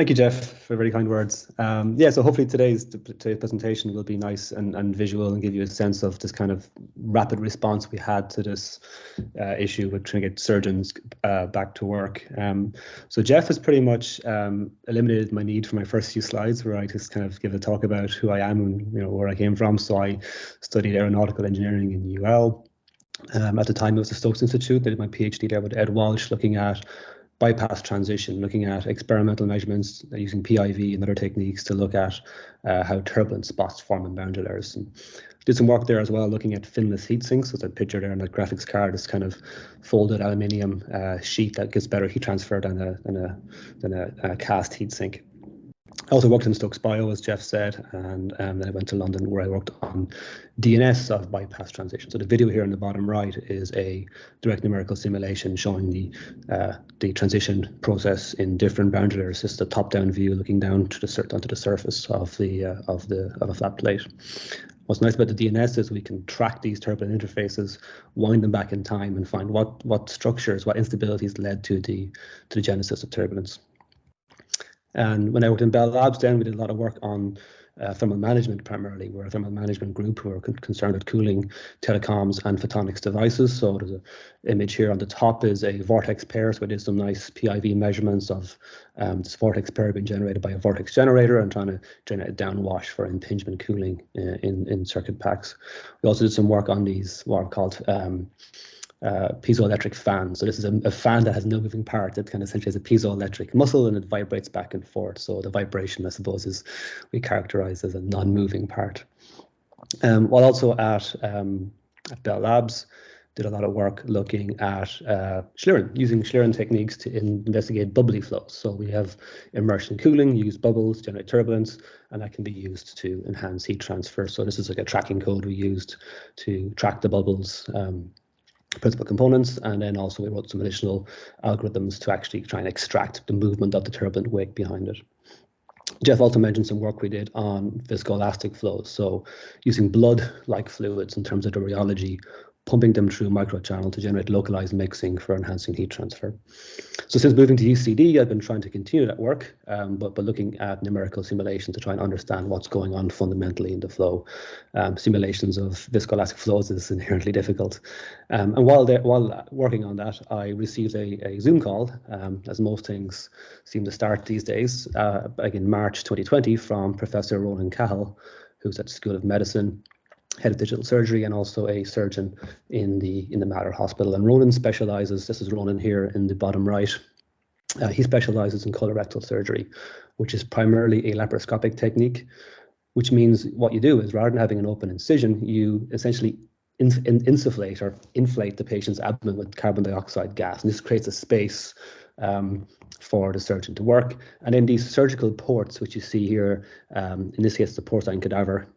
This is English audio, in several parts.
Thank you, Jeff, for very kind words. Yeah, so hopefully today's presentation will be nice and visual and give you a sense of this kind of rapid response we had to this issue with trying to get surgeons back to work. So Jeff has pretty much eliminated my need for my first few slides, where I just kind of give a talk about who I am and where I came from. So I studied aeronautical engineering in UL. At the time, it was the Stokes Institute. I did my PhD there with Ed Walsh, looking at bypass transition, looking at experimental measurements using PIV and other techniques to look at how turbulent spots form in boundary layers. And did some work there as well, looking at finless heat sinks. So that picture there on that graphics card is kind of folded aluminium sheet that gives better heat transfer than a cast heat sink. I also worked in Stokes Bio, as Jeff said, and then I went to London, where I worked on DNS of bypass transition. So the video here on the bottom right is a direct numerical simulation showing the transition process in different boundary layers. This is a top-down view looking down to onto the surface of a flat plate. What's nice about the DNS is we can track these turbulent interfaces, wind them back in time, and find what structures, what instabilities led to the genesis of turbulence. And when I worked in Bell Labs, then we did a lot of work on thermal management primarily. We're a thermal management group who are concerned with cooling telecoms and photonics devices. So there's an image here on the top is a vortex pair. So we did some nice PIV measurements of this vortex pair being generated by a vortex generator and trying to generate a downwash for impingement cooling in circuit packs. We also did some work on these what are called piezoelectric fan. So this is a fan that has no moving part. It kind of essentially is a piezoelectric muscle, and it vibrates back and forth. So the vibration, I suppose, is we characterize as a non-moving part. While also at Bell Labs, did a lot of work looking at Schlieren, using Schlieren techniques to investigate bubbly flows. So we have immersion cooling, use bubbles, generate turbulence, and that can be used to enhance heat transfer. So this is like a tracking code we used to track the bubbles principal components, and then also we wrote some additional algorithms to actually try and extract the movement of the turbulent wake behind it. Jeff also mentioned some work we did on viscoelastic flows, so using blood-like fluids in terms of the rheology, pumping them through a microchannel to generate localized mixing for enhancing heat transfer. So since moving to UCD, I've been trying to continue that work, but looking at numerical simulation to try and understand what's going on fundamentally in the flow. Simulations of viscoelastic flows is inherently difficult. And while working on that, I received a Zoom call, as most things seem to start these days, back in March 2020 from Professor Ronan Keyhole, who's at the School of Medicine, head of digital surgery, and also a surgeon in the Mater Hospital. And Ronan specializes, this is Ronan here in the bottom right, he specializes in colorectal surgery, which is primarily a laparoscopic technique, which means what you do is rather than having an open incision, you essentially insufflate or inflate the patient's abdomen with carbon dioxide gas. And this creates a space for the surgeon to work. And then these surgical ports, which you see here, in this case, the porcine cadaver,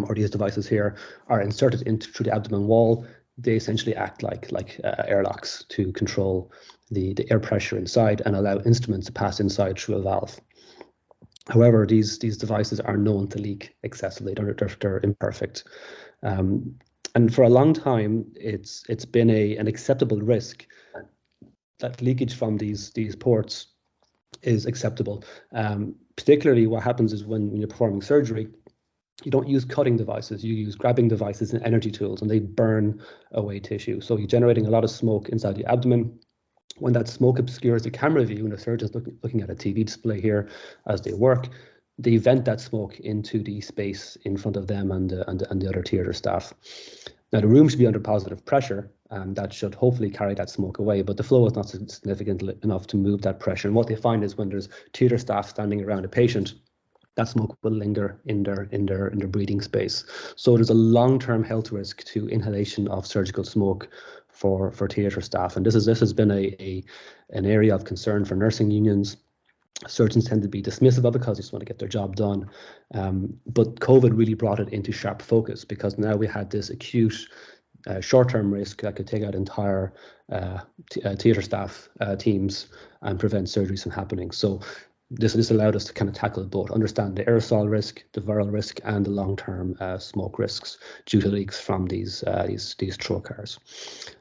or these devices here, are inserted through the abdomen wall. They essentially act like airlocks to control the air pressure inside and allow instruments to pass inside through a valve. However, these devices are known to leak excessively. They're imperfect. And for a long time, it's been an acceptable risk that leakage from these ports is acceptable. Particularly what happens is when you're performing surgery, you don't use cutting devices, you use grabbing devices and energy tools, and they burn away tissue. So you're generating a lot of smoke inside the abdomen. When that smoke obscures the camera view, and the surgeon's looking at a TV display here as they work, they vent that smoke into the space in front of them and the other theatre staff. Now the room should be under positive pressure, and that should hopefully carry that smoke away, but the flow is not significant enough to move that pressure. And what they find is when there's theatre staff standing around a patient, that smoke will linger in their breathing space. So there's a long-term health risk to inhalation of surgical smoke for theatre staff, and this has been an area of concern for nursing unions. Surgeons tend to be dismissive of it because they just want to get their job done. But COVID really brought it into sharp focus, because now we had this acute short-term risk that could take out entire theatre staff teams and prevent surgeries from happening. So This allowed us to kind of tackle both, understand the aerosol risk, the viral risk, and the long-term smoke risks due to leaks from these trocars.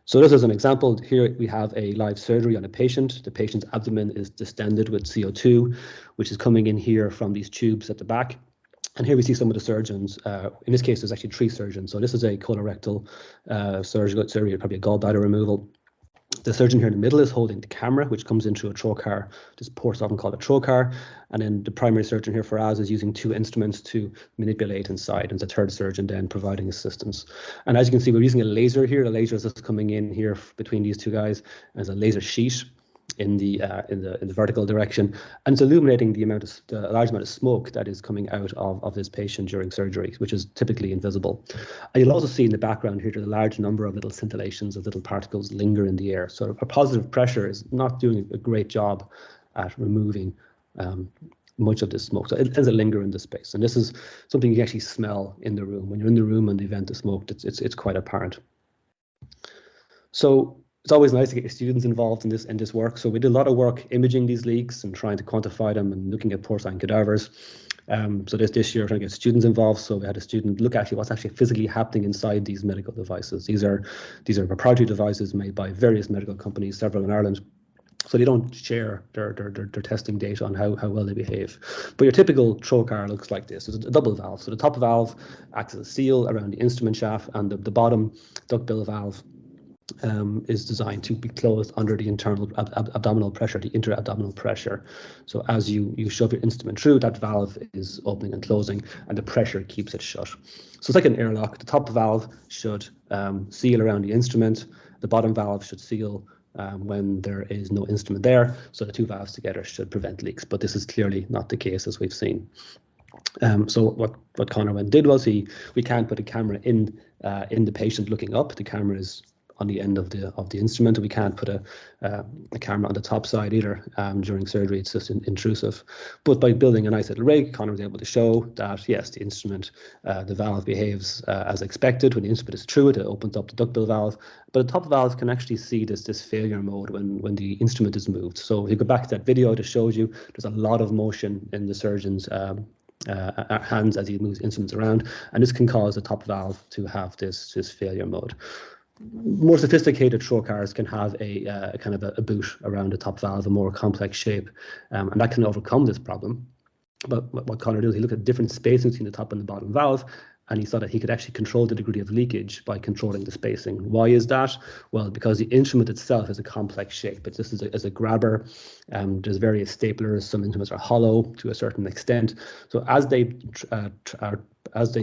So this is an example. Here we have a live surgery on a patient. The patient's abdomen is distended with CO2, which is coming in here from these tubes at the back. And here we see some of the surgeons. In this case, there's actually 3 surgeons. So this is a colorectal surgery, probably a gallbladder removal. The surgeon here in the middle is holding the camera, which comes in through a trocar. This port's often called a trocar. And then the primary surgeon here for us is using 2 instruments to manipulate inside, and the third surgeon then providing assistance. And as you can see, we're using a laser here. The laser is just coming in here between these 2 guys as a laser sheet in the vertical direction, and it's illuminating the large amount of smoke that is coming out of this patient during surgery, which is typically invisible. And you'll also see in the background here there's a large number of little scintillations of little particles linger in the air. So a positive pressure is not doing a great job at removing much of this smoke. So it tends to linger in the space, and this is something you can actually smell in the room. When you're in the room and the event is smoked, it's quite apparent. So it's always nice to get your students involved in this work. So we did a lot of work imaging these leaks and trying to quantify them and looking at porcine cadavers. So this year, trying to get students involved. So we had a student look at what's actually physically happening inside these medical devices. These are proprietary devices made by various medical companies, several in Ireland. So they don't share their testing data on how well they behave. But your typical trocar looks like this. It's a double valve. So the top valve acts as a seal around the instrument shaft, and the bottom duckbill valve is designed to be closed under the internal abdominal pressure, the intra-abdominal pressure. So as you shove your instrument through, that valve is opening and closing, and the pressure keeps it shut. So it's like an airlock. The top valve should seal around the instrument. The bottom valve should seal when there is no instrument there. So the 2 valves together should prevent leaks. But this is clearly not the case, as we've seen. So what Conor did was we can't put a camera in the patient looking up. The camera is on the end of the instrument. We can't put a camera on the top side either during surgery. It's just intrusive. But by building a nice little rig, Conor was able to show that yes, the instrument, the valve behaves as expected. When the instrument is through it, it opens up the duckbill valve. But the top valve can actually see this failure mode when the instrument is moved. So if you go back to that video that shows you, there's a lot of motion in the surgeon's hands as he moves instruments around, and this can cause the top valve to have this failure mode. More sophisticated trocars can have a kind of a boot around the top valve, a more complex shape, and that can overcome this problem. But what Conor did is he looked at different spacing between the top and the bottom valve, and he saw that he could actually control the degree of leakage by controlling the spacing. Why is that? Well, because the instrument itself is a complex shape. It's just as a grabber. There's various staplers. Some instruments are hollow to a certain extent. So as they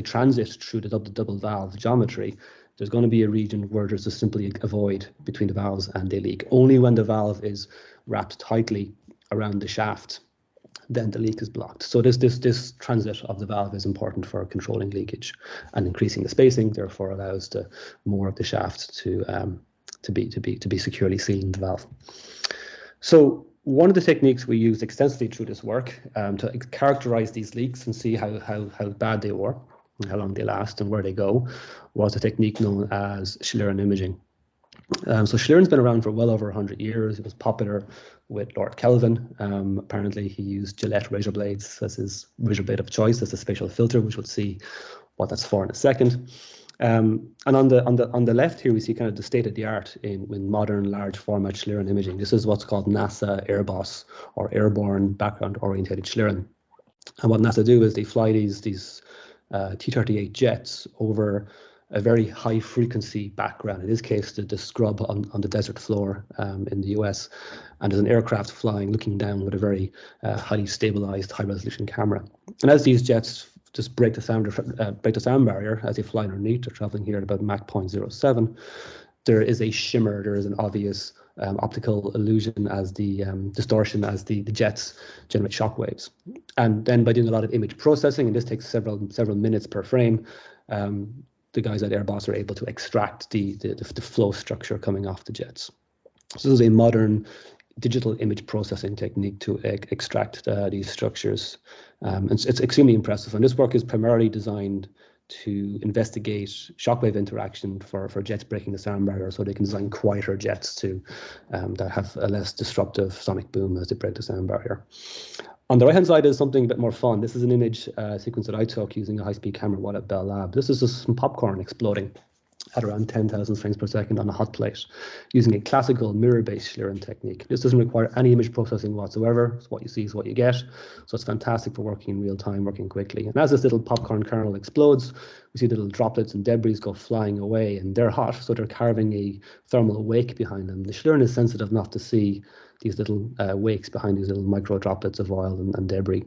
transit through the double valve geometry, there's going to be a region where there's just simply a void between the valves and they leak. Only when the valve is wrapped tightly around the shaft, then the leak is blocked. So this transit of the valve is important for controlling leakage, and increasing the spacing therefore allows more of the shaft to be securely sealing the valve. So one of the techniques we used extensively through this work to characterize these leaks and see how bad they were, and how long they last and where they go, was a technique known as Schlieren Imaging. So Schlieren has been around for well over 100 years. It was popular with Lord Kelvin. Apparently he used Gillette razor blades as his razor blade of choice as a spatial filter, which we'll see what that's for in a second. And on the left here we see kind of the state of the art in modern large format Schlieren imaging. This is what's called NASA AirBoss, or airborne background orientated Schlieren. And what NASA do is they fly these T-38 jets over a very high frequency background. In this case, the scrub on the desert floor in the US. And there's an aircraft flying, looking down with a very highly stabilized, high resolution camera. And as these jets just break the sound barrier as they fly underneath, they're traveling here at about Mach 0.07, there is a shimmer, there is an obvious optical illusion as the distortion as the jets generate shock waves. And then by doing a lot of image processing, and this takes several minutes per frame, the guys at AirBoss are able to extract the flow structure coming off the jets. So this is a modern digital image processing technique to extract these structures. And it's extremely impressive. And this work is primarily designed to investigate shockwave interaction for jets breaking the sound barrier, so they can design quieter jets that have a less disruptive sonic boom as they break the sound barrier. On the right-hand side is something a bit more fun. This is an image sequence that I took using a high-speed camera while at Bell Lab. This is just some popcorn exploding at around 10,000 frames per second on a hot plate using a classical mirror-based Schlieren technique. This doesn't require any image processing whatsoever. So what you see is what you get. So it's fantastic for working in real time, working quickly. And as this little popcorn kernel explodes, we see little droplets and debris go flying away, and they're hot, so they're carving a thermal wake behind them. The Schlieren is sensitive enough to see these little wakes behind these little micro droplets of oil and debris.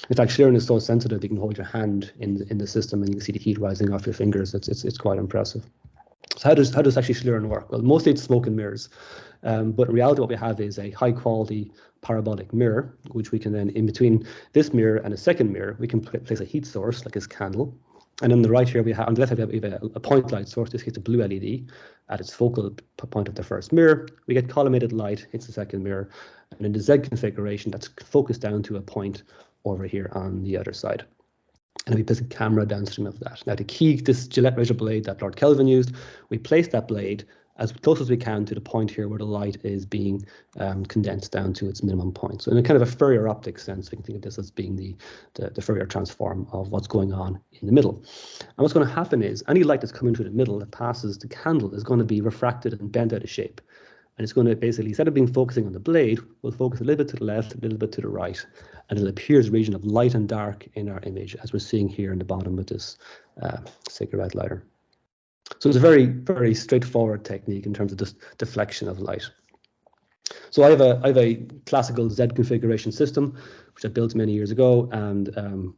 In fact, Schlieren is so sensitive you can hold your hand in the system and you can see the heat rising off your fingers. It's quite impressive. So how does actually Schlieren work? Well, mostly it's smoke and mirrors, but in reality what we have is a high quality parabolic mirror, which we can then, in between this mirror and a second mirror, we can place a heat source like this candle. And on the right here, on the left we have a point light source. This hits a blue LED at its focal point of the first mirror. We get collimated light, hits the second mirror, and in the Z configuration, that's focused down to a point over here on the other side. And we place a camera downstream of that. Now to key this Gillette razor blade that Lord Kelvin used, we place that blade as close as we can to the point here where the light is being condensed down to its minimum point. So in a kind of a FLIR optic sense, we can think of this as being the FLIR transform of what's going on in the middle. And what's going to happen is any light that's coming through the middle that passes the candle is going to be refracted and bent out of shape. And it's going to basically, instead of focusing on the blade, we'll focus a little bit to the left, a little bit to the right, and it'll appear as a region of light and dark in our image, as we're seeing here in the bottom with this cigarette lighter. So it's a very, very straightforward technique in terms of just deflection of light. So I have a classical Z configuration system, which I built many years ago, and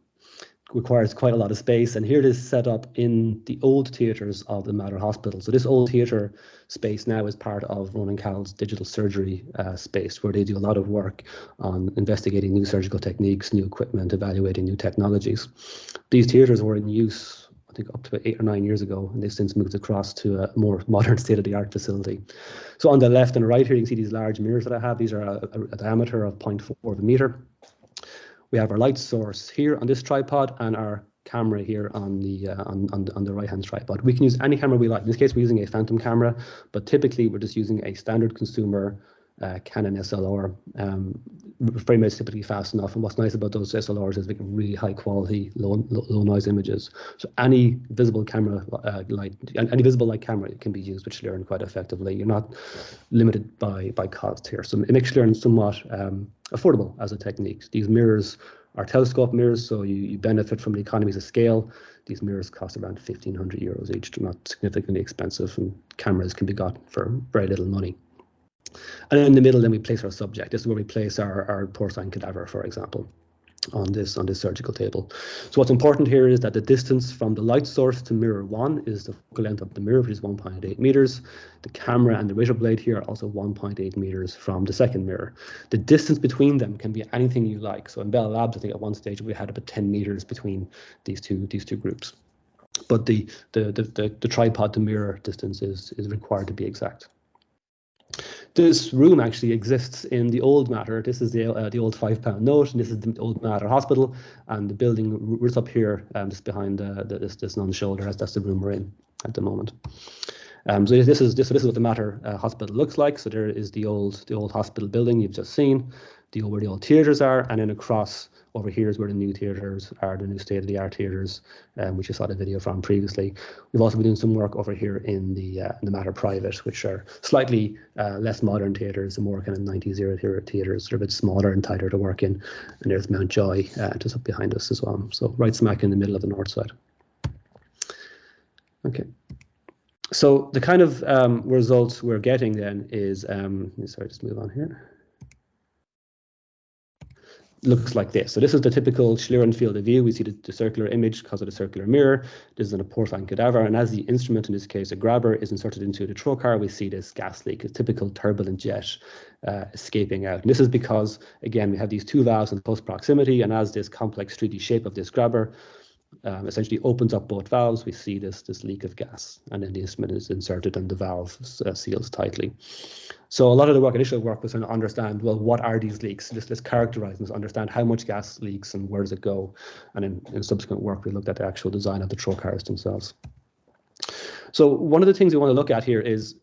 requires quite a lot of space. And here it is set up in the old theatres of the Mater Hospital. So this old theatre space now is part of Ronan Cowell's digital surgery space, where they do a lot of work on investigating new surgical techniques, new equipment, evaluating new technologies. These theatres were in use, I think, up to 8 or 9 years ago, and they've since moved across to a more modern state-of-the-art facility. So on the left and right here, you can see these large mirrors that I have. These are a diameter of 0.4 of a meter. We have our light source here on this tripod and our camera here on the right-hand tripod. We can use any camera we like. In this case, we're using a phantom camera, but typically we're just using a standard consumer Canon SLR. Frame rate's typically fast enough, and what's nice about those SLRs is we get really high quality, low noise images. So any visible camera any visible light camera can be used with Schlieren quite effectively. You're not limited by cost here, so it makes Schlieren somewhat affordable as a technique. These mirrors are telescope mirrors, so you benefit from the economies of scale. These mirrors cost around 1,500 euros each. They're not significantly expensive, and cameras can be got for very little money. And in the middle, then we place our subject. This is where we place our porcine cadaver, for example, on this surgical table. So what's important here is that the distance from the light source to mirror 1 is the focal length of the mirror, which is 1.8 meters. The camera and the razor blade here are also 1.8 meters from the second mirror. The distance between them can be anything you like. So in Bell Labs, I think at one stage we had about 10 meters between these two groups. But the tripod to mirror distance is required to be exact. This room actually exists in the old Mater. This is the old £5 note, and this is the old Mater Hospital. And the building roots up here, just behind this nun's shoulder. That's the room we're in at the moment. So this is what the Mater Hospital looks like. So there is the old hospital building you've just seen, where the old theatres are, and then across over here is where the new theatres are, the new state-of-the-art theatres, which you saw the video from previously. We've also been doing some work over here in the Mater Private, which are slightly less modern theatres, the more kind of 90s era theatres. They're a bit smaller and tighter to work in. And there's Mount Joy just up behind us as well. So right smack in the middle of the north side. Okay. So the kind of results we're getting then is, sorry, just move on here. Looks like this. So this is the typical Schlieren field of view. We see the circular image because of the circular mirror. This is in a porcine cadaver, and as the instrument, in this case a grabber, is inserted into the trocar, we see this gas leak, a typical turbulent jet escaping out. And this is because, again, we have these two valves in close proximity, and as this complex 3D shape of this grabber essentially opens up both valves, we see this leak of gas, and then the instrument is inserted and the valve seals tightly. So a lot of the initial work was trying to understand, well, what are these leaks? Let's characterize them, understand how much gas leaks and where does it go. And in subsequent work, we looked at the actual design of the trocars themselves. So one of the things we want to look at here is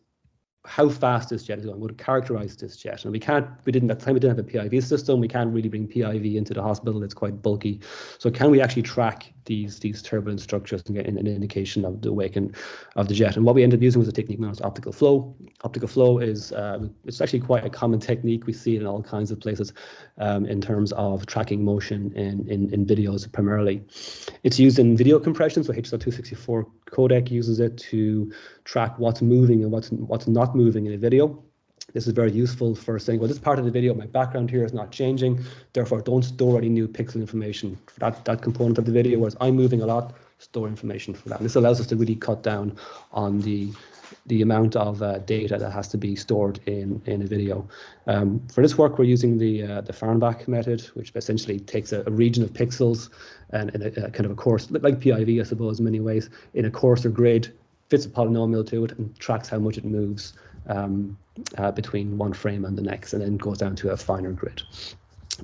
how fast this jet is going, would characterize this jet. And we didn't have a PIV system. We can't really bring PIV into the hospital. It's quite bulky. So can we actually track these turbulent structures and get an indication of the awakening of the jet? And what we ended up using was a technique known as optical flow. Optical flow is, it's actually quite a common technique. We see it in all kinds of places in terms of tracking motion in videos primarily. It's used in video compression. So H.264 codec uses it to track what's moving and what's not moving in a video. This is very useful for saying, well, this part of the video, my background here is not changing, therefore don't store any new pixel information for that component of the video, whereas I'm moving a lot, store information for that. And this allows us to really cut down on the amount of data that has to be stored in a video. For this work, we're using the Fahrenbach method, which essentially takes a region of pixels and in a kind of a coarse, like PIV, I suppose, in many ways, in a coarser grid, fits a polynomial to it and tracks how much it moves between one frame and the next, and then goes down to a finer grid.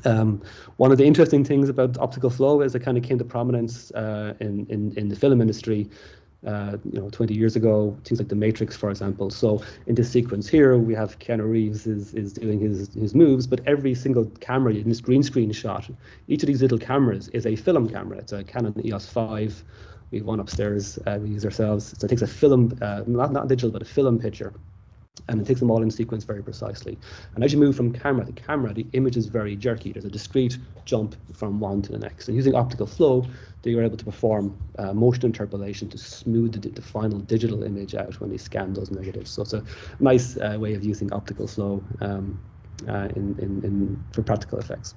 One of the interesting things about optical flow is it kind of came to prominence in the film industry 20 years ago, things like The Matrix, for example. So in this sequence here, we have Keanu Reeves is doing his moves, but every single camera in this green screen shot, each of these little cameras is a film camera. It's a Canon EOS 5. We have one upstairs we use ourselves. So it takes a film, not digital, but a film picture, and it takes them all in sequence very precisely. And as you move from camera to camera, the image is very jerky. There's a discrete jump from one to the next. And using optical flow, you're able to perform motion interpolation to smooth the final digital image out when they scan those negatives. So it's a nice way of using optical flow for practical effects.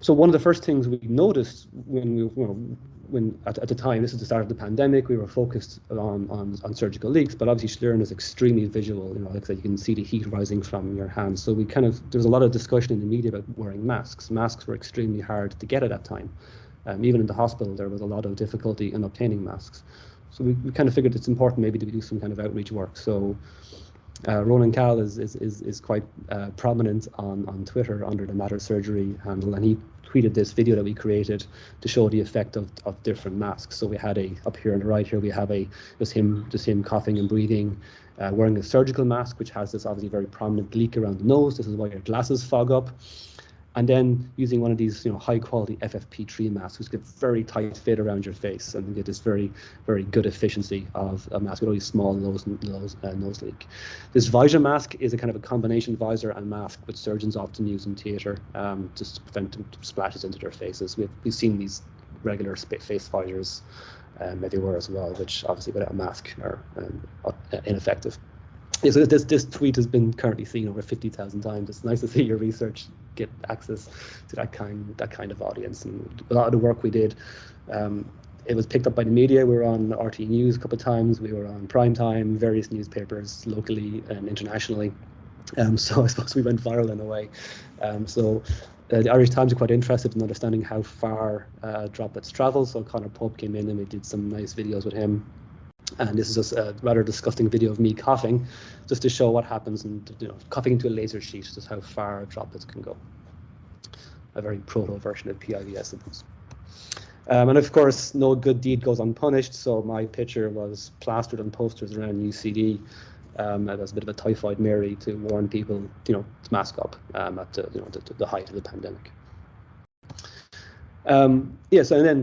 So one of the first things we noticed when at the time, this is the start of the pandemic, we were focused on surgical leaks, but obviously Schlieren is extremely visual. Like I said, you can see the heat rising from your hands. So there's a lot of discussion in the media about wearing masks. Masks were extremely hard to get at that time. Even in the hospital, there was a lot of difficulty in obtaining masks. So we kind of figured it's important maybe to do some kind of outreach work. So Ronan Cal is quite prominent on Twitter under the Matter Surgery handle, and he tweeted this video that we created to show the effect of different masks. So we had up here on the right here, we have just him coughing and breathing, wearing a surgical mask, which has this obviously very prominent leak around the nose. This is why your glasses fog up. And then using one of these high quality FFP3 masks, which get very tight fit around your face, and you get this very, very good efficiency of a mask with only small nose leak. This visor mask is a kind of a combination visor and mask which surgeons often use in theatre just to prevent splashes into their faces. We've seen these regular face visors everywhere as well, which obviously without a mask are ineffective. Yeah, so this tweet has been currently seen over 50,000 times. It's nice to see your research get access to that kind of audience. And a lot of the work we did, it was picked up by the media. We were on RT News a couple of times. We were on Primetime, various newspapers locally and internationally. So I suppose we went viral in a way. The Irish Times are quite interested in understanding how far droplets travel. So Conor Pope came in and we did some nice videos with him. And this is just a rather disgusting video of me coughing, just to show what happens and coughing into a laser sheet, just how far droplets can go. A very proto version of PIV, I suppose. And of course, no good deed goes unpunished. So my picture was plastered on posters around UCD as a bit of a typhoid Mary to warn people, to mask up at the height of the pandemic.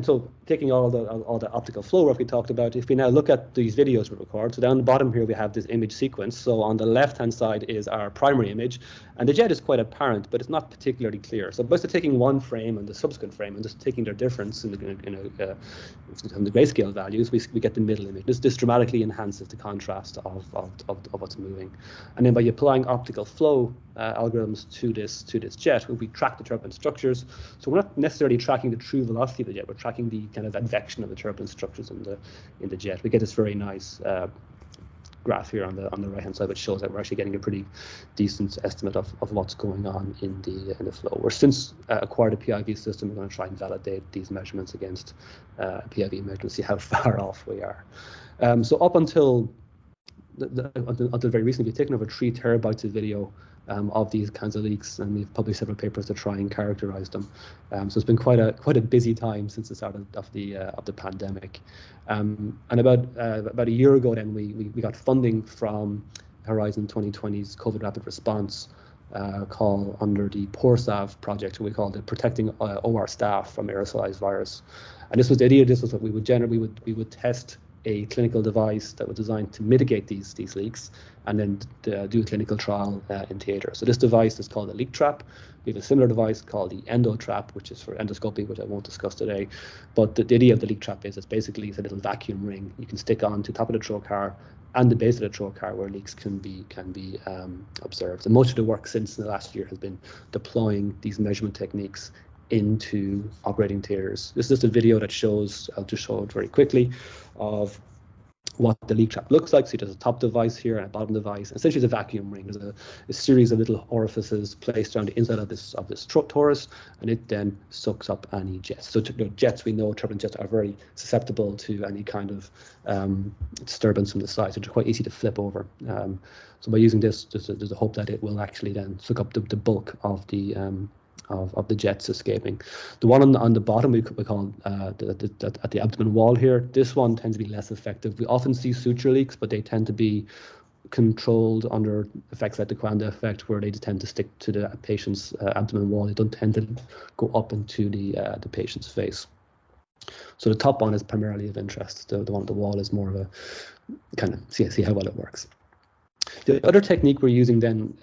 So taking all the optical flow work we talked about, if we now look at these videos we record, so down the bottom here we have this image sequence. So on the left-hand side is our primary image, and the jet is quite apparent, but it's not particularly clear. So by taking one frame and the subsequent frame and just taking their difference in the grayscale values, we get the middle image. This dramatically enhances the contrast of what's moving. And then by applying optical flow algorithms to this jet, we track the turbulent structures. So we're not necessarily tracking the true velocity of the jet, we're tracking the kind of advection of the turbulent structures in the jet. We get this very nice graph here on the right hand side, which shows that we're actually getting a pretty decent estimate of what's going on in the flow. We're since acquired a PIV system. We're going to try and validate these measurements against PIV measurements, see how far off we are. So up until very recently, we've taken over 3 terabytes of video of these kinds of leaks, and we've published several papers to try and characterize them. So it's been quite a busy time since the start of the pandemic. And about a year ago, then we got funding from Horizon 2020's COVID Rapid Response call under the PORSAV project, we called it Protecting OR Staff from Aerosolized Virus. And this was the idea. This was what we would test a clinical device that was designed to mitigate these leaks, and then do a clinical trial in theatre. So this device is called a leak trap. We have a similar device called the endo trap, which is for endoscopy, which I won't discuss today. But the idea of the leak trap is it's basically a little vacuum ring you can stick on to the top of the trocar and the base of the trocar where leaks can be observed. And most of the work since the last year has been deploying these measurement techniques into operating theaters. This is just a video that shows, I'll just show it very quickly, of what the leak trap looks like. So there's a top device here and a bottom device. Essentially, it's a vacuum ring. There's a series of little orifices placed around the inside of this torus, and it then sucks up any jets. So jets, we know turbulent jets are very susceptible to any kind of disturbance from the side, so they're quite easy to flip over. So by using this, there's a hope that it will actually then suck up the bulk of the jets escaping. The one on the bottom we call at the abdomen wall here. This one tends to be less effective. We often see suture leaks, but they tend to be controlled under effects like the Quanda effect, where they tend to stick to the patient's abdomen wall. They don't tend to go up into the patient's face. So the top one is primarily of interest. The one at the wall is more of a kind of see how well it works. The other technique we're using then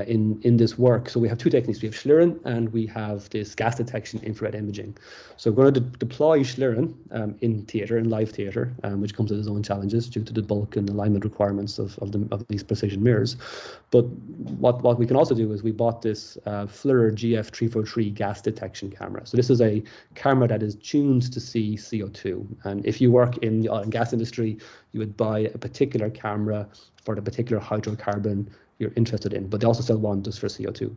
in this work, so we have two techniques. We have Schlieren and we have this gas detection infrared imaging. So we're going to deploy Schlieren in live theatre, which comes with its own challenges due to the bulk and alignment requirements of these precision mirrors. But what we can also do is we bought this FLIR GF343 gas detection camera. So this is a camera that is tuned to see CO2. And if you work in the oil and gas industry, you would buy a particular camera for the particular hydrocarbon you're interested in, but they also sell one just for CO2.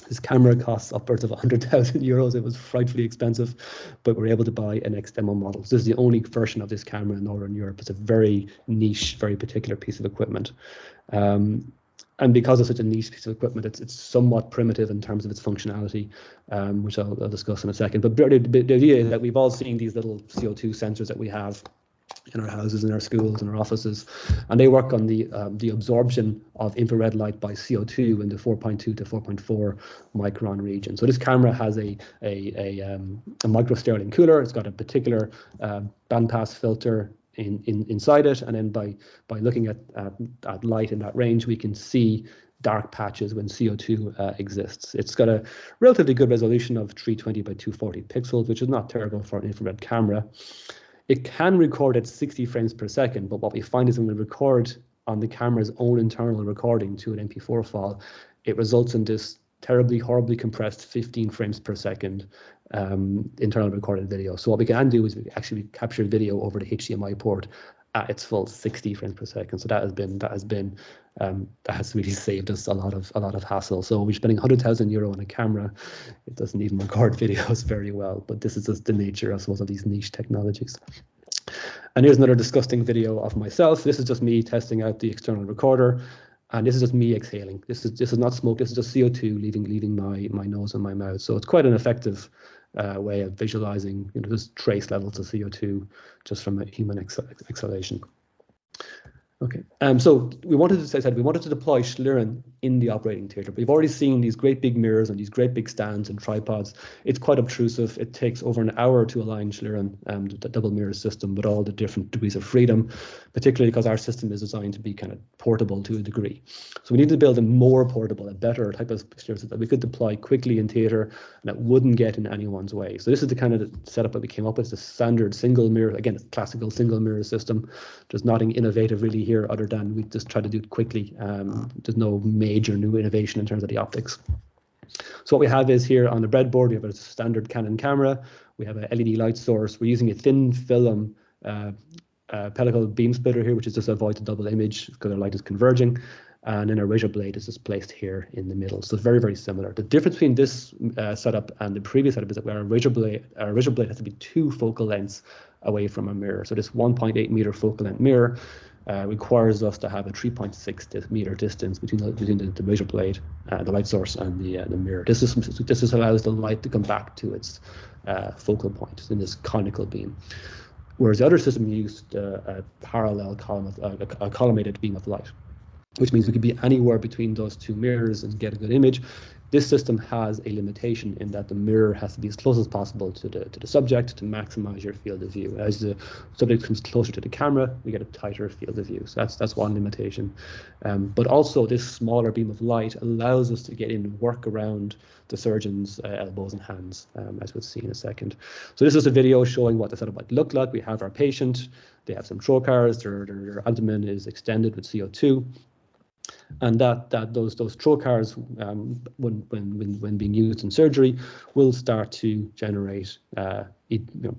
This camera costs upwards of 100,000 euros. It was frightfully expensive, but we're able to buy an X demo model. So this is the only version of this camera in Northern Europe. It's a very niche, very particular piece of equipment. And because it's such a niche piece of equipment, it's somewhat primitive in terms of its functionality, which I'll discuss in a second. But the idea is that we've all seen these little CO2 sensors that we have in our houses, in our schools, in our offices, and they work on the absorption of infrared light by CO2 in the 4.2 to 4.4 micron region. So this camera has a microsterling cooler. It's got a particular bandpass filter inside it, and then by looking at light in that range, we can see dark patches when CO2 exists. It's got a relatively good resolution of 320 by 240 pixels, which is not terrible for an infrared camera. It can record at 60 frames per second, but what we find is when we record on the camera's own internal recording to an MP4 file, it results in this terribly, horribly compressed 15 frames per second internal recorded video. So what we can do is we actually capture video over the HDMI port at its full 60 frames per second. So that has really saved us a lot of hassle. So we're spending 100,000 euro on a camera. It doesn't even record videos very well, but this is just the nature, I suppose, of these niche technologies. And here's another disgusting video of myself. This is just me testing out the external recorder, and this is just me exhaling. This is not smoke. This is just CO2 leaving my nose and my mouth. So it's quite an effective way of visualizing, just trace levels of CO2 just from a human exhalation. Okay, so we wanted to deploy Schlieren in the operating theatre. We've already seen these great big mirrors and these great big stands and tripods. It's quite obtrusive. It takes over an hour to align Schlieren, the double mirror system, with all the different degrees of freedom, particularly because our system is designed to be kind of portable to a degree. So we need to build a more portable, a better type of Schlieren that we could deploy quickly in theatre and that wouldn't get in anyone's way. So this is the kind of setup that we came up with, the standard single mirror, again, classical single mirror system. There's nothing innovative really here other than we just try to do it quickly. There's no major new innovation in terms of the optics. So what we have is here on the breadboard, we have a standard Canon camera. We have an LED light source. We're using a thin film pellicle beam splitter here, which is just to avoid the double image because our light is converging. And then our razor blade is just placed here in the middle. So it's very, very similar. The difference between this setup and the previous setup is that our razor blade has to be 2 focal lengths away from a mirror. So this 1.8 meter focal length mirror requires us to have a 3.6 meter distance between the razor blade, the light source, and the mirror. This allows the light to come back to its focal point in this conical beam. Whereas the other system used a parallel collimated beam of light, which means we could be anywhere between those two mirrors and get a good image. This system has a limitation in that the mirror has to be as close as possible to the subject to maximize your field of view. As the subject comes closer to the camera, we get a tighter field of view. So that's one limitation. But also this smaller beam of light allows us to get in and work around the surgeon's elbows and hands, as we'll see in a second. So this is a video showing what the setup might look like. We have our patient, they have some trocars, their abdomen is extended with CO2. And those trocars, when being used in surgery, will start to generate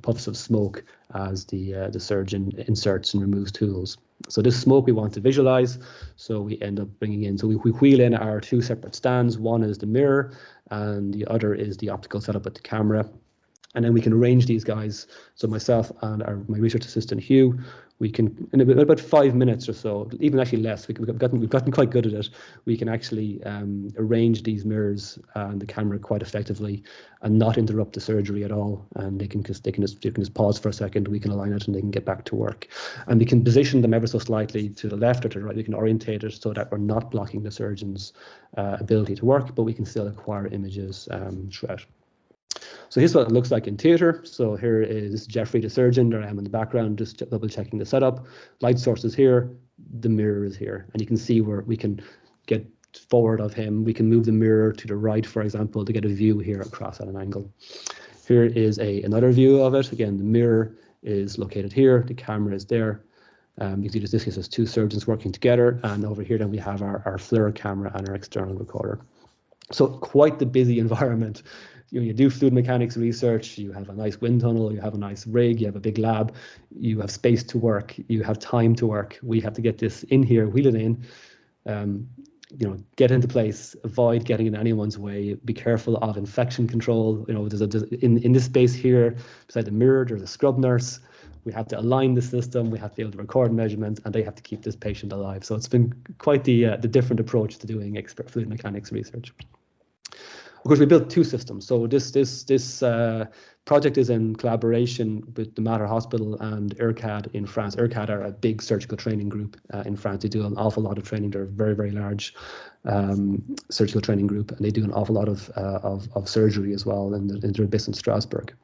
puffs of smoke as the surgeon inserts and removes tools. So this smoke we want to visualize, so we end up bringing in. So we wheel in our two separate stands. One is the mirror, and the other is the optical setup with the camera. And then we can arrange these guys. So myself and my research assistant Hugh, we can, in about 5 minutes or so, even actually less, we've gotten quite good at it. We can actually arrange these mirrors and the camera quite effectively and not interrupt the surgery at all. And they can just pause for a second. We can align it and they can get back to work. And we can position them ever so slightly to the left or to the right. We can orientate it so that we're not blocking the surgeon's ability to work, but we can still acquire images throughout. So here's what it looks like in theatre. So here is Jeffrey, the surgeon. There I am in the background, just double checking the setup. Light source is here, the mirror is here. And you can see where we can get forward of him. We can move the mirror to the right, for example, to get a view here across at an angle. Here is another view of it. Again, the mirror is located here, the camera is there. You can see this is two surgeons working together. And over here then we have our FLIR camera and our external recorder. So quite the busy environment. You do fluid mechanics research, you have a nice wind tunnel, you have a nice rig, you have a big lab, you have space to work, you have time to work. We have to get this in here, wheel it in, get into place, avoid getting in anyone's way, be careful of infection control. In this space here, beside the mirror, there's a scrub nurse. We have to align the system, we have to be able to record measurements, and they have to keep this patient alive. So it's been quite the different approach to doing expert fluid mechanics research. Of course, we built two systems. So this project is in collaboration with the Mater Hospital and ERCAD in France. ERCAD are a big surgical training group in France. They do an awful lot of training. They're a very, very large surgical training group, and they do an awful lot of surgery as well, and they're based in Strasbourg.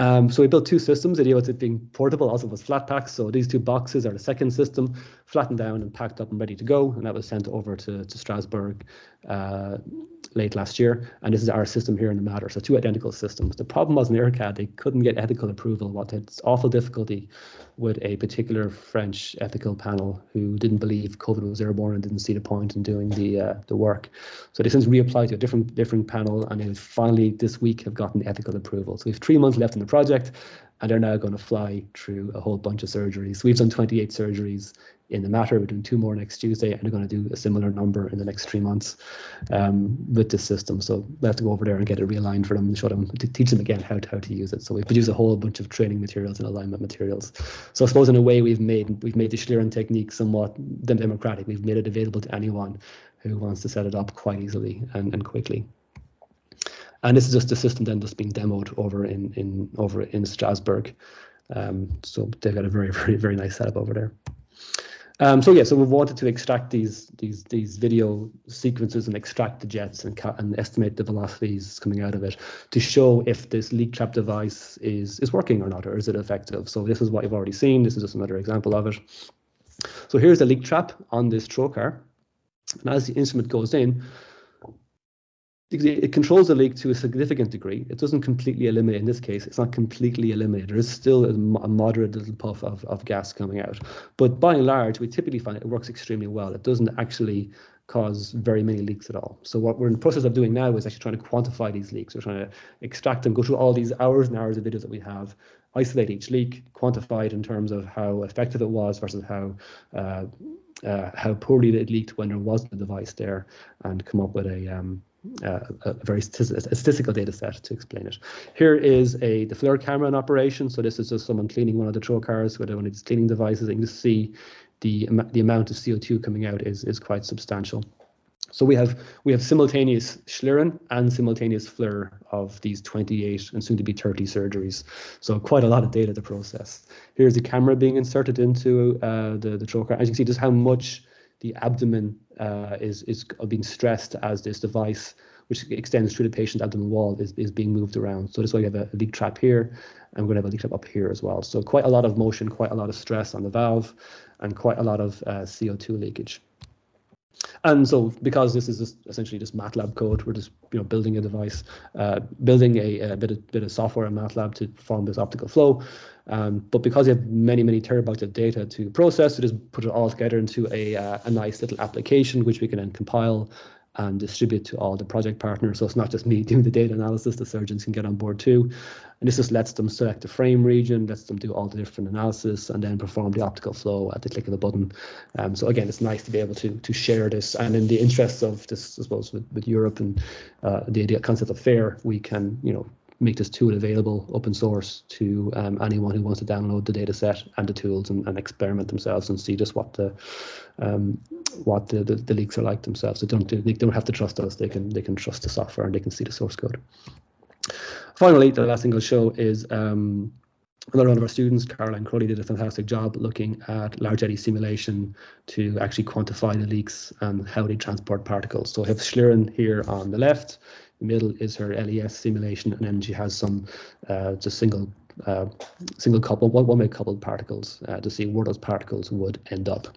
So we built two systems. The idea was it being portable, also was flat packed. So these two boxes are the second system, flattened down and packed up and ready to go. And that was sent over to Strasbourg late last year. And this is our system here in the Mater. So two identical systems. The problem was in ERCAD, they couldn't get ethical approval. What had awful difficulty with a particular French ethical panel who didn't believe COVID was airborne and didn't see the point in doing the work. So they since reapplied to a different panel, and they finally this week have gotten the ethical approval. So we have 3 months left in the project, and they're now going to fly through a whole bunch of surgeries. So we've done 28 surgeries in the Mater. We're doing 2 more next Tuesday, and they're going to do a similar number in the next 3 months with this system. So we have to go over there and get it realigned for them and show them, to teach them again how to use it. So we produce a whole bunch of training materials and alignment materials. So I suppose in a way we've made the Schlieren technique somewhat democratic. We've made it available to anyone who wants to set it up quite easily and quickly. And this is just the system then that's being demoed over in Strasbourg. So they've got a very, very, very nice setup over there. So we wanted to extract these video sequences and extract the jets and estimate the velocities coming out of it to show if this leak trap device is working or not, or is it effective. So this is what you've already seen. This is just another example of it. So here's the leak trap on this trocar. And as the instrument goes in, it controls the leak to a significant degree. It doesn't completely eliminate. In this case, it's not completely eliminated. There is still a moderate little puff of gas coming out. But by and large, we typically find it works extremely well. It doesn't actually cause very many leaks at all. So what we're in the process of doing now is actually trying to quantify these leaks. We're trying to extract them, go through all these hours and hours of videos that we have, isolate each leak, quantify it in terms of how effective it was versus how poorly it leaked when there wasn't a device there, and come up with a a very statistical data set to explain it. Here is the FLIR camera in operation. So this is just someone cleaning one of the Trocars with one of these cleaning devices, and you can see the amount of CO2 coming out is quite substantial. So we have simultaneous Schlieren and simultaneous FLIR of these 28 and soon to be 30 surgeries. So quite a lot of data to process. Here's the camera being inserted into the trocar. As you can see, just how much the abdomen is being stressed as this device, which extends through the patient's abdomen wall, is being moved around. So this is why you have a leak trap here, and we're going to have a leak trap up here as well. So quite a lot of motion, quite a lot of stress on the valve, and quite a lot of CO2 leakage. And so, because this is essentially just MATLAB code, we're just building a device, building a bit of software in MATLAB to perform this optical flow. But because you have many terabytes of data to process, we just put it all together into a nice little application, which we can then compile and distribute to all the project partners. So it's not just me doing the data analysis, the surgeons can get on board too. And this just lets them select the frame region, lets them do all the different analysis, and then perform the optical flow at the click of a button. So again, it's nice to be able to share this. And in the interests of this, I suppose, with Europe and the idea concept of FLIR, we can, make this tool available open source to anyone who wants to download the data set and the tools and experiment themselves and see just what the leaks are like themselves. They don't have to trust us. They can trust the software and they can see the source code. Finally, the last thing I'll show is another one of our students, Caroline Crowley, did a fantastic job looking at large eddy simulation to actually quantify the leaks and how they transport particles. So I have Schlieren here on the left. The middle is her LES simulation, and then she has some just single coupled, one-way coupled particles to see where those particles would end up.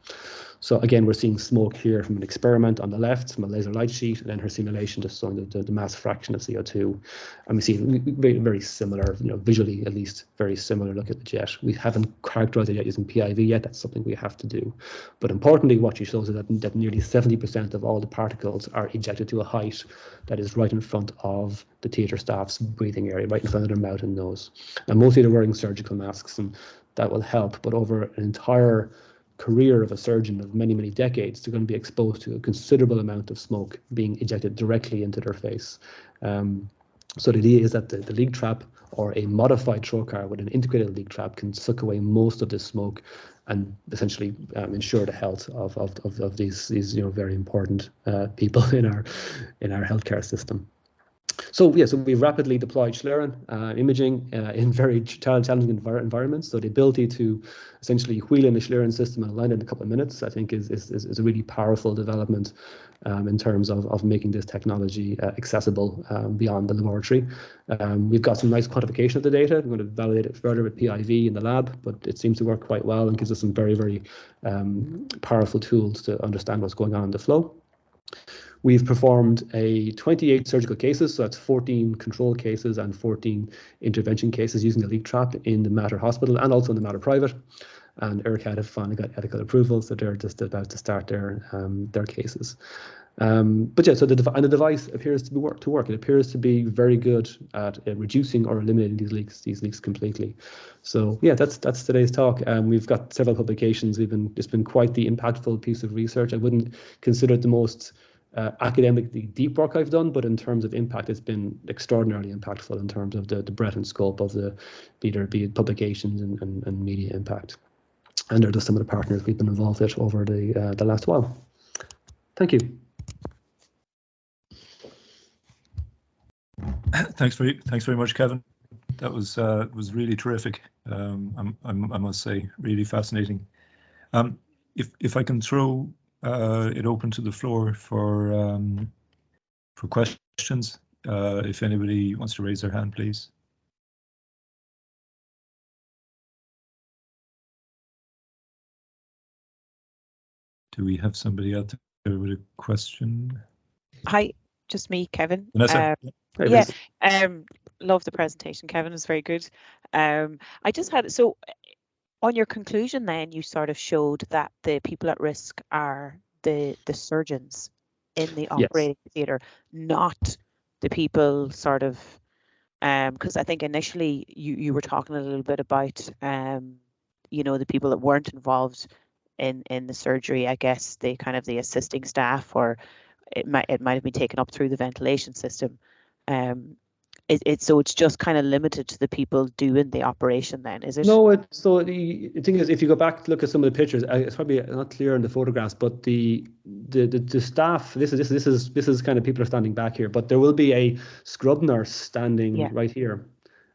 So again, we're seeing smoke here from an experiment on the left, from a laser light sheet, and then her simulation just showing the mass fraction of CO2. And we see very similar, visually at least, very similar look at the jet. We haven't characterized it yet using PIV yet. That's something we have to do. But importantly, what she shows is that nearly 70% of all the particles are ejected to a height that is right in front of the theatre staff's breathing area, right in front of their mouth and nose. And mostly they're wearing surgical masks, and that will help. But over an entire career of a surgeon of many decades, they're going to be exposed to a considerable amount of smoke being ejected directly into their face. So the idea is that the leak trap, or a modified trocar with an integrated leak trap, can suck away most of this smoke and essentially ensure the health of these very important people in our healthcare system. So we've rapidly deployed Schlieren Imaging in very challenging environments. So the ability to essentially wheel in the Schlieren system and land in a couple of minutes, I think, is a really powerful development in terms of making this technology accessible beyond the laboratory. We've got some nice quantification of the data. I'm going to validate it further with PIV in the lab, but it seems to work quite well and gives us some very powerful tools to understand what's going on in the flow. We've performed 28 surgical cases, so that's 14 control cases and 14 intervention cases using the leak trap in the Mater Hospital and also in the Mater Private. And ERCAT have finally got ethical approval, so they're just about to start their cases. But yeah, so the device appears to work. It appears to be very good at reducing or eliminating these leaks completely. So yeah, that's today's talk. We've got several publications. It's been quite the impactful piece of research. I wouldn't consider it the most academically deep work I've done, but in terms of impact, it's been extraordinarily impactful in terms of the breadth and scope of be it publications and media impact. And they're just some of the partners we've been involved with over the last while. Thank you. Thanks very much, Kevin. That was really terrific. I must say, really fascinating. If I can throw it open to the floor for questions, if anybody wants to raise their hand, please. Do we have somebody out there with a question? Hi, just me, Kevin. Vanessa? Love the presentation, Kevin. It was very good. I just had, so on your conclusion then, you sort of showed that the people at risk are the surgeons in the operating theatre, not the people sort of, because I think initially you were talking a little bit about, the people that weren't involved in the surgery, I guess the kind of the assisting staff, or it might have been taken up through the ventilation system. So it's just kind of limited to the people doing the operation then, is it? No, so the thing is, if you go back to look at some of the pictures, it's probably not clear in the photographs, but the staff, this is kind of people are standing back here, but there will be a scrub nurse standing right here,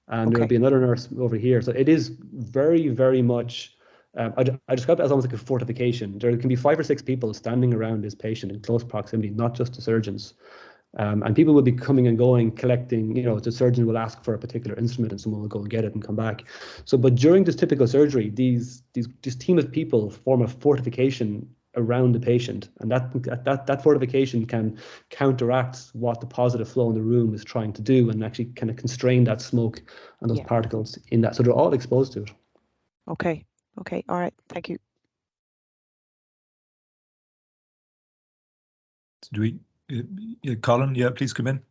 and there will be another nurse over here. So it is very, very much. I describe it as almost like a fortification. There can be 5 or 6 people standing around this patient in close proximity, not just the surgeons. And people will be coming and going, collecting, the surgeon will ask for a particular instrument and someone will go and get it and come back. So, but during this typical surgery, this team of people form a fortification around the patient. And that fortification can counteract what the positive flow in the room is trying to do and actually kind of constrain that smoke and those particles in that. So they're all exposed to it. Okay. All right. Thank you. Do we? Colin, please come in.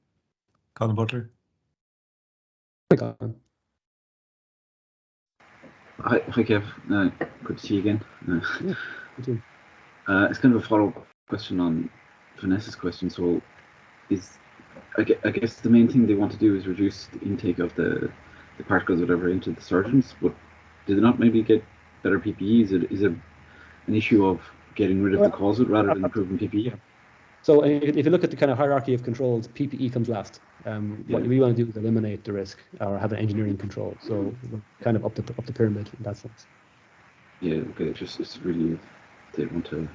Colin Butler. Hi, Colin. Hi, Kev. Good to see you again. Yeah, you too. It's kind of a follow-up question on Vanessa's question. So, I guess the main thing they want to do is reduce the intake of the particles, whatever, into the surgeons. But do they not maybe get better PPE? Is it an issue of getting rid of the cause rather than improving PPE? Yeah. So if you look at the kind of hierarchy of controls, PPE comes last. What we want to do is eliminate the risk or have an engineering control. So we're kind of up the pyramid in that sense. Yeah, okay. It's really they want to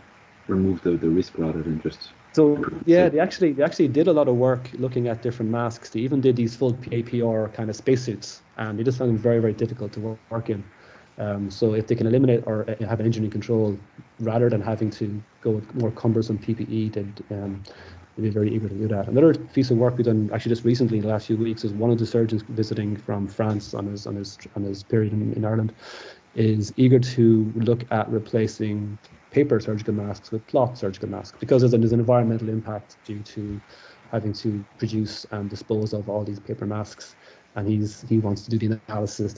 remove the risk rather than just. So yeah, they actually did a lot of work looking at different masks. They even did these full APR kind of spacesuits, and they just found them very, very difficult to work in. So if they can eliminate or have an engineering control rather than having to go with more cumbersome PPE, they'd be very eager to do that. Another piece of work we've done actually just recently in the last few weeks is one of the surgeons visiting from France on his period in Ireland is eager to look at replacing paper surgical masks with cloth surgical masks because there's an environmental impact due to having to produce and dispose of all these paper masks. And he wants to do the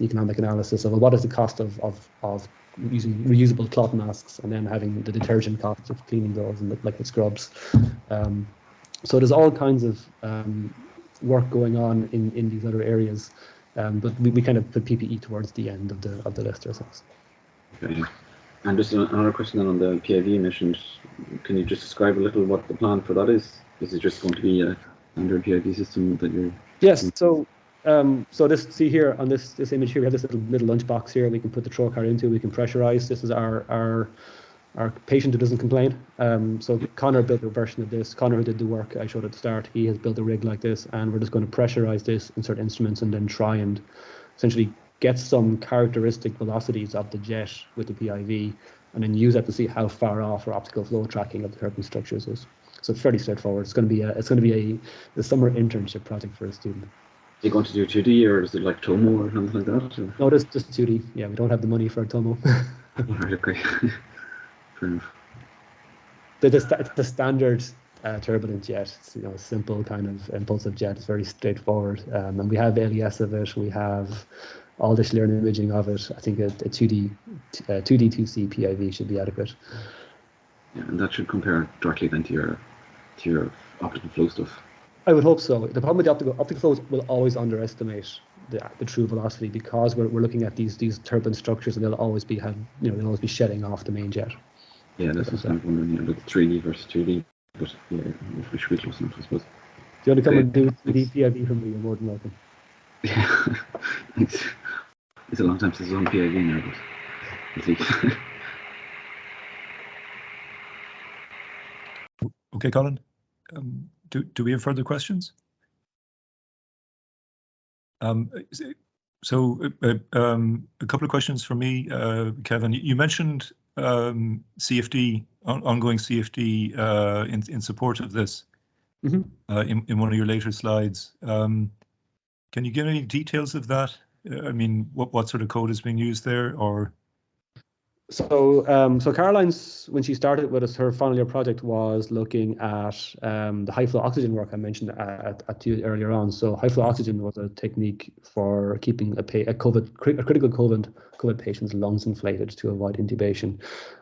economic analysis of what is the cost of using reusable cloth masks and then having the detergent costs of cleaning those and like with scrubs. So there's all kinds of work going on in these other areas, but we kind of put PPE towards the end of the list ourselves. Okay. And just another question on the PIV emissions. Can you just describe a little what the plan for that is? Is it just going to be a standard PIV system that you're? Yes. So this, see here on this image here, we have this little lunch box here we can put the trocar into. We can pressurize. This is our patient who doesn't complain. So Connor built a version of this. Connor, who did the work I showed at the start, he has built a rig like this, and we're just going to pressurize this, insert instruments, and then try and essentially get some characteristic velocities of the jet with the PIV, and then use that to see how far off our optical flow tracking of the turbine structures is. So it's fairly straightforward. It's going to be a summer internship project for a student. Are you going to do 2D or is it like Tomo or something like that? Or? No, just 2D. Yeah, we don't have the money for a Tomo. Right, okay. Fair enough. The standard turbulent jet, it's, a simple kind of impulsive jet. It's very straightforward. And we have LES of it. We have all the Schlieren imaging of it. I think a 2D 2C PIV should be adequate. Yeah, and that should compare directly then to your optical flow stuff. I would hope so. The problem with the optical flows will always underestimate the true velocity because we're looking at these turbulent structures and they'll always be shedding off the main jet. Yeah, that's what I'm wondering. Yeah, like 3D versus 2D, but yeah, we should be close enough, I suppose. Do you want to come and do the PIV from me? You're more than welcome. Yeah, thanks. It's a long time since I was on PIV now, but we'll see. Okay, Colin. Do we have further questions? So a couple of questions from me, Kevin. You mentioned CFD, ongoing CFD in support of this in one of your later slides. Can you give any details of that? I mean, what sort of code is being used there, or? So Caroline's, when she started with us, her final year project was looking at the high flow oxygen work I mentioned at you earlier on. So high flow oxygen was a technique for keeping a critical COVID patient's lungs inflated to avoid intubation,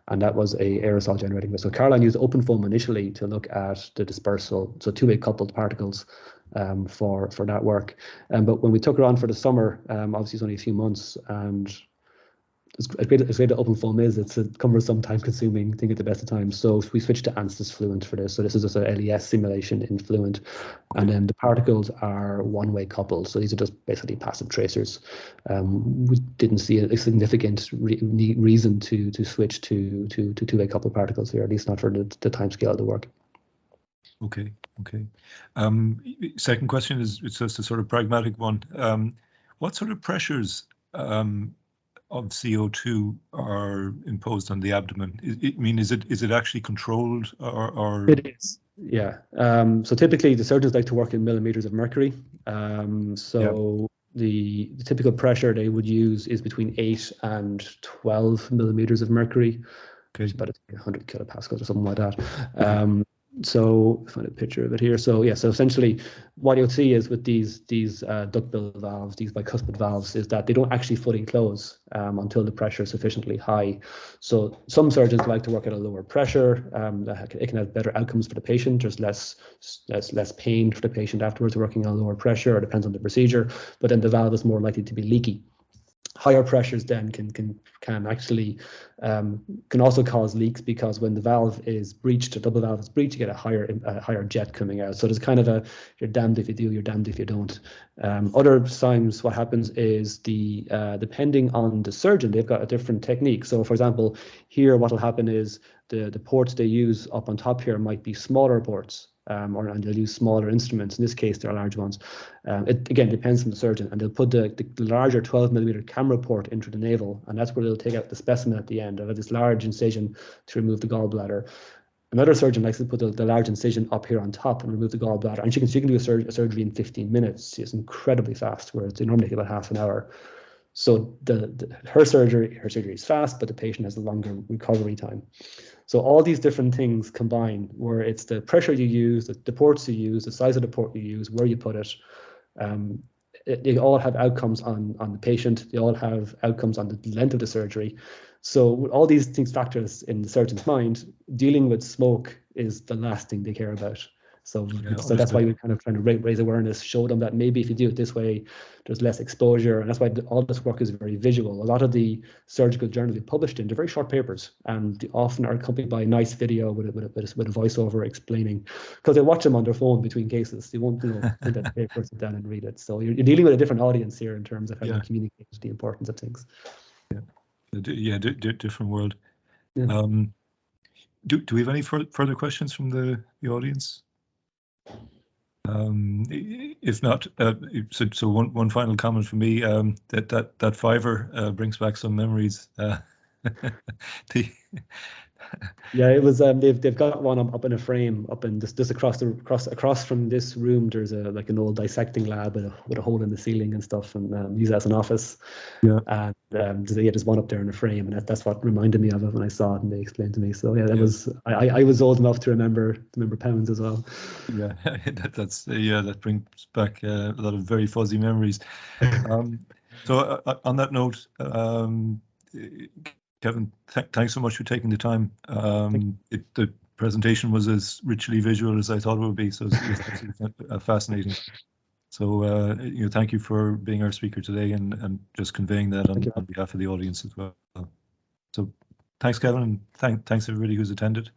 and that was a aerosol generating. So Caroline used open foam initially to look at the dispersal, so two-way coupled particles for that work. But when we took her on for the summer, obviously it's only a few months, and as great as open foam is, it's a cumbersome, time-consuming thing at the best of times. So we switched to ANSYS Fluent for this. So this is just a LES simulation in Fluent, and then the particles are one-way coupled. So these are just basically passive tracers. We didn't see a significant reason to switch to two-way coupled particles here, at least not for the time scale of the work. Okay. Second question is, it's just a sort of pragmatic one. What sort of pressures of CO2 are imposed on the abdomen? Is it actually controlled or? It is, yeah. So typically the surgeons like to work in millimeters of mercury. The typical pressure they would use is between 8 and 12 millimeters of mercury. Okay. It's about 100 kilopascals or something like that. So find a picture of it here. So essentially what you'll see is with these ductile valves, these bicuspid valves, is that they don't actually fully close until the pressure is sufficiently high. So some surgeons like to work at a lower pressure. It can have better outcomes for the patient. There's less pain for the patient afterwards working on lower pressure. It depends on the procedure, but then the valve is more likely to be leaky. Higher pressures then can actually can also cause leaks, because when the valve is breached, the double valve is breached, you get a higher jet coming out. So there's kind of you're damned if you do, you're damned if you don't. Other times what happens is depending on the surgeon, they've got a different technique. So for example, here what will happen is the ports they use up on top here might be smaller ports. And they'll use smaller instruments. In this case, they're large ones. It again depends on the surgeon, and they'll put the larger 12 millimeter camera port into the navel, and that's where they'll take out the specimen at the end. They'll have this large incision to remove the gallbladder. Another surgeon likes to put the large incision up here on top and remove the gallbladder, and she can do a surgery in 15 minutes. It's incredibly fast, whereas they normally take about half an hour. So her surgery is fast, but the patient has a longer recovery time. So all these different things combine, where it's the pressure you use, the ports you use, the size of the port you use, where you put it. They all have outcomes on the patient. They all have outcomes on the length of the surgery. So with all these things factors in the surgeon's mind, dealing with smoke is the last thing they care about. So that's why we're kind of trying to raise awareness, show them that maybe if you do it this way, there's less exposure. And that's why all this work is very visual. A lot of the surgical journals we published in, they're very short papers, and they often are accompanied by a nice video with a voiceover explaining, because they watch them on their phone between cases. They won't print out the paper, sit down and read it. So you're dealing with a different audience here in terms of how you communicate the importance of things. Different world. Yeah. Do we have any further questions from the audience? If not, so one final comment from me, that fiver brings back some memories. Yeah, it was. They've got one up in a frame up in just across from this room. There's like an old dissecting lab with a hole in the ceiling and stuff, and use that as an office. Yeah. And there's one up there in a frame, and that's what reminded me of it when I saw it and they explained to me. So yeah, that was. I was old enough to remember pounds as well. Yeah, that brings back a lot of very fuzzy memories. So on that note, Kevin, thanks so much for taking the time. The presentation was as richly visual as I thought it would be, so it's fascinating. So, thank you for being our speaker today and just conveying that on behalf of the audience as well. So, thanks, Kevin, and thanks everybody who's attended.